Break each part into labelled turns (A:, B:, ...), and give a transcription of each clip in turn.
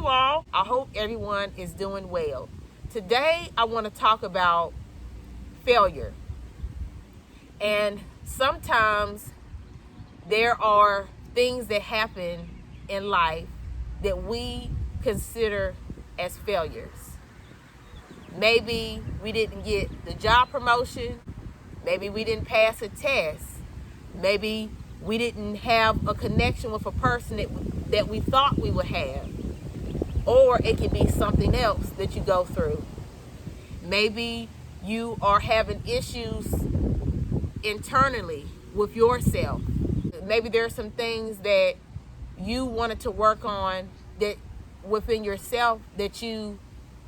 A: you all. I hope everyone is doing well. Today, I want to talk about failure. And sometimes there are things that happen in life that we consider as failures. Maybe we didn't get the job promotion. Maybe we didn't pass a test. Maybe we didn't have a connection with a person that we thought we would have. Or it could be something else that you go through. Maybe you are having issues internally with yourself. Maybe there are some things that you wanted to work on that within yourself that you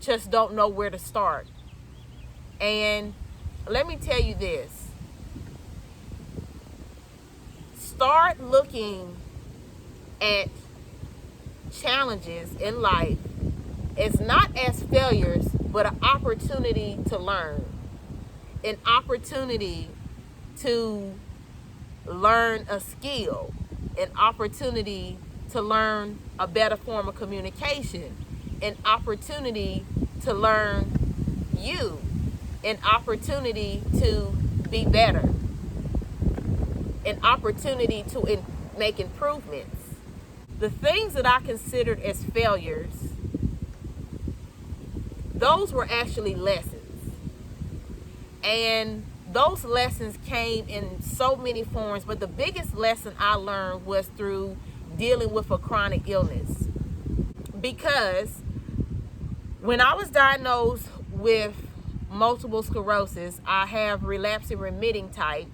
A: just don't know where to start. And let me tell you this. Start looking at challenges in life as not as failures, but an opportunity to learn, an opportunity to learn a skill, an opportunity to learn a better form of communication, an opportunity to learn you, an opportunity to be better, an opportunity to make improvements. The things that I considered as failures, those were actually lessons. And those lessons came in so many forms, but the biggest lesson I learned was through dealing with a chronic illness. Because when I was diagnosed with multiple sclerosis, I have relapsing remitting type.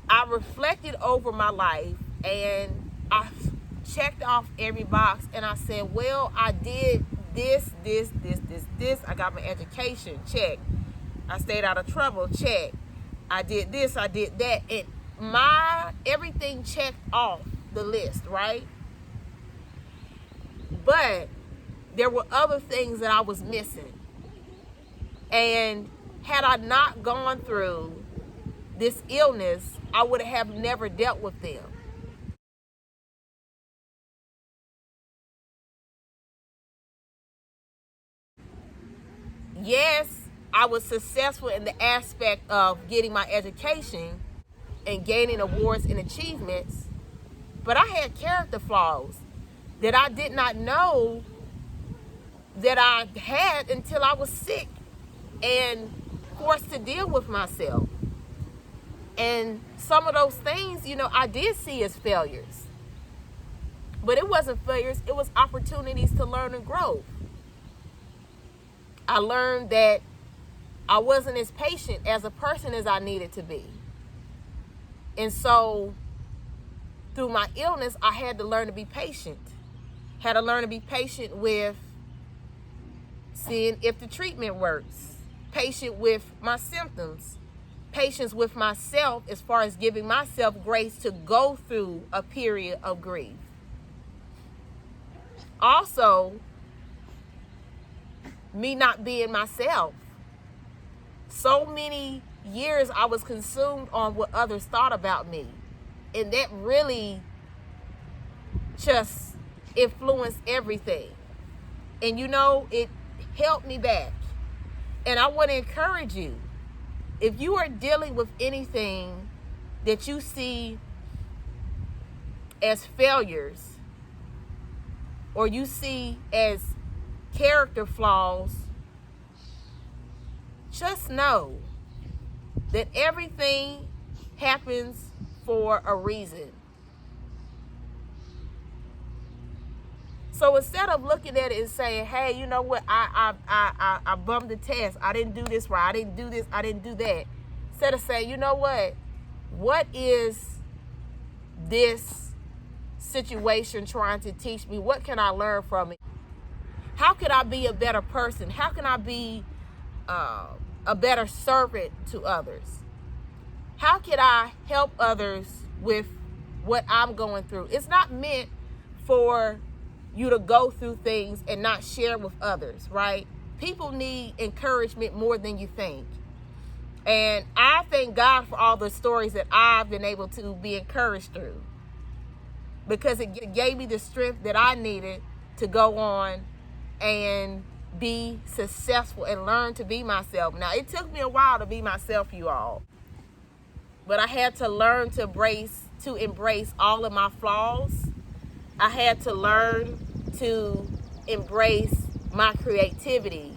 A: I reflected over my life and I checked off every box and I said, well, I did this. I got my education, check. I stayed out of trouble, check. I did this, I did that. And everything checked off the list, right? But there were other things that I was missing. And had I not gone through this illness, I would have never dealt with them. Yes, I was successful in the aspect of getting my education and gaining awards and achievements, but I had character flaws that I did not know that I had until I was sick and forced to deal with myself. And some of those things, I did see as failures. But it wasn't failures, it was opportunities to learn and grow. I learned that I wasn't as patient as a person as I needed to be. And so through my illness, I had to learn to be patient. Had to learn to be patient with seeing if the treatment works. Patient with my symptoms. Patience with myself as far as giving myself grace to go through a period of grief. Also, me not being myself. So many years I was consumed on what others thought about me. And that really just influenced everything. And it held me back. And I want to encourage you, if you are dealing with anything that you see as failures or you see as character flaws, just know that everything happens for a reason. So instead of looking at it and saying, hey, you know what, I bummed the test, I didn't do this right, I didn't do this, I didn't do that. Instead of saying, you know what is this situation trying to teach me? What can I learn from it? How can I be a better person? How can I be a better servant to others? How can I help others with what I'm going through? It's not meant for you to go through things and not share with others, right? People need encouragement more than you think. And I thank God for all the stories that I've been able to be encouraged through. because it gave me the strength that I needed to go on and be successful and learn to be myself. Now, it took me a while to be myself, you all, but I had to learn to embrace all of my flaws. I had to learn to embrace my creativity,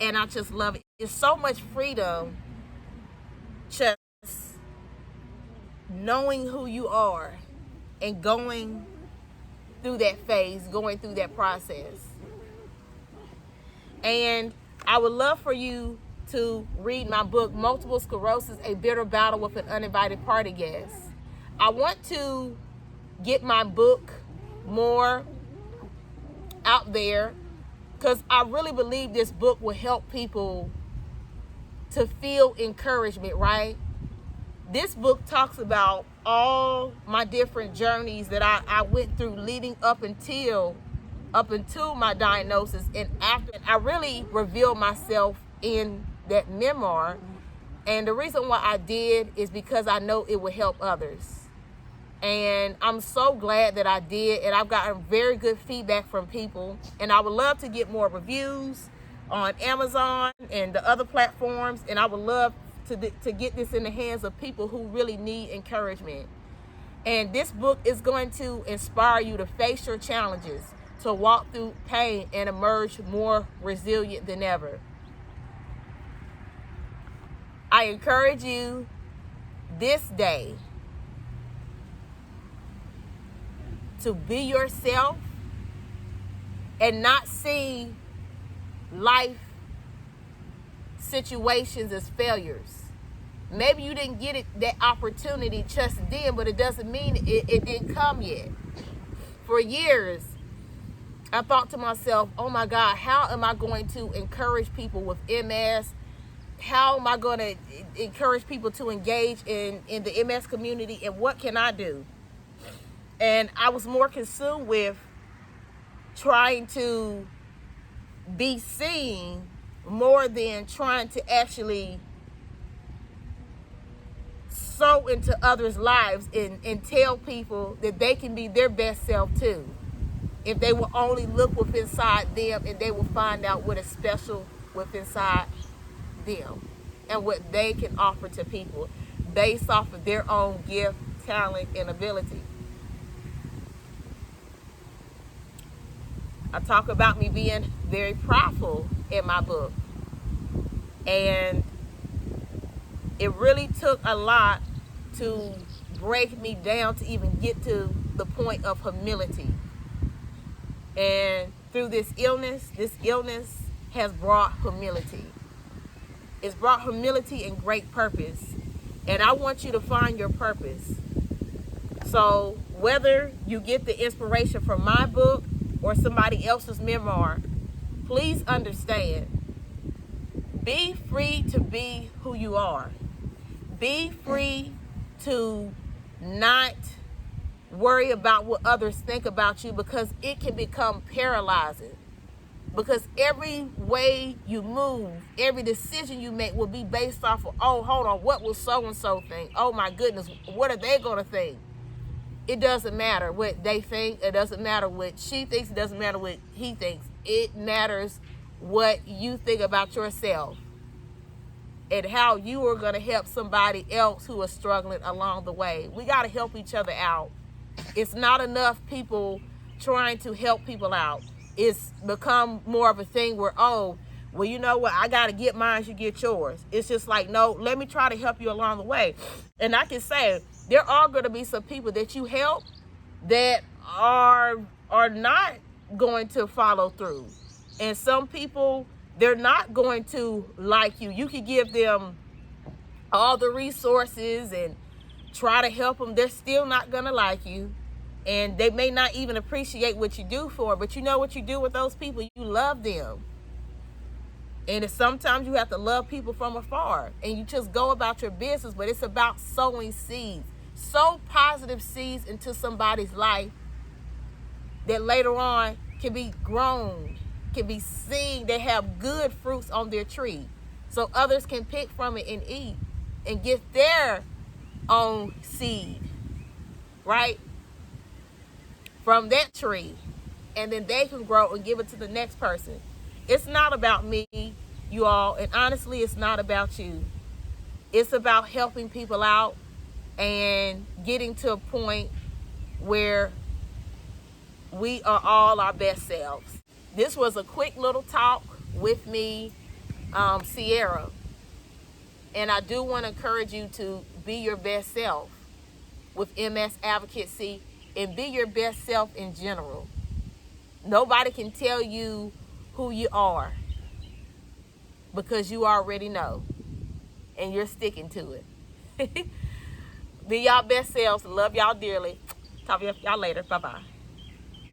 A: and I just love it. It's so much freedom just knowing who you are and going through that phase, going through that process. And I would love for you to read my book, Multiple Sclerosis, A Bitter Battle with an Uninvited Party Guest. I want to get my book more out there because I really believe this book will help people to feel encouragement, right? This book talks about all my different journeys that I went through leading up until my diagnosis, and after. I really revealed myself in that memoir, and the reason why I did is because I know it will help others. And I'm so glad that I did, and I've gotten very good feedback from people, and I would love to get more reviews on Amazon and the other platforms, and I would love to get this in the hands of people who really need encouragement. And this book is going to inspire you to face your challenges, to walk through pain and emerge more resilient than ever. I encourage you this day to be yourself and not see life situations as failures. Maybe you didn't get that opportunity just then, but it doesn't mean it didn't come yet. For years, I thought to myself, oh my God, how am I going to encourage people with MS? How am I going to encourage people to engage in the MS community, and what can I do? And I was more consumed with trying to be seen more than trying to actually sow into others' lives and tell people that they can be their best self too. If they will only look within inside them, and they will find out what is special within inside them and what they can offer to people based off of their own gift, talent, and ability. I talk about me being very prideful in my book, and it really took a lot to break me down to even get to the point of humility. And through this illness has brought humility. It's brought humility and great purpose. And I want you to find your purpose. So whether you get the inspiration from my book or somebody else's memoir, please understand, be free to be who you are. Be free to not worry about what others think about you, because it can become paralyzing. Because every way you move, every decision you make will be based off of, oh, hold on, what will so-and-so think? Oh my goodness, what are they going to think? It doesn't matter what they think. It doesn't matter what she thinks. It doesn't matter what he thinks. It matters what you think about yourself and how you are going to help somebody else who is struggling along the way. We got to help each other out. It's not enough people trying to help people out. It's become more of a thing where, oh, well, you know what, I got to get mine, you get yours. It's just like, no, let me try to help you along the way. And I can say, there are going to be some people that you help that are not going to follow through. And some people, they're not going to like you. You can give them all the resources and try to help them. They're still not going to like you. And they may not even appreciate what you do for them. But you know what you do with those people? You love them. And sometimes you have to love people from afar. And you just go about your business. But it's about sowing seeds. Sow positive seeds into somebody's life that later on can be grown, can be seen. They have good fruits on their tree. So others can pick from it and eat and get their own seed. Right? from that tree, and then they can grow and give it to the next person. It's not about me, you all, and honestly, it's not about you. It's about helping people out and getting to a point where we are all our best selves. This was a quick little talk with me, Sierra, and I do want to encourage you to be your best self with MS advocacy, and be your best self in general. Nobody can tell you who you are, because you already know, and you're sticking to it. Be y'all best selves. Love y'all dearly. Talk to y'all later. Bye-bye.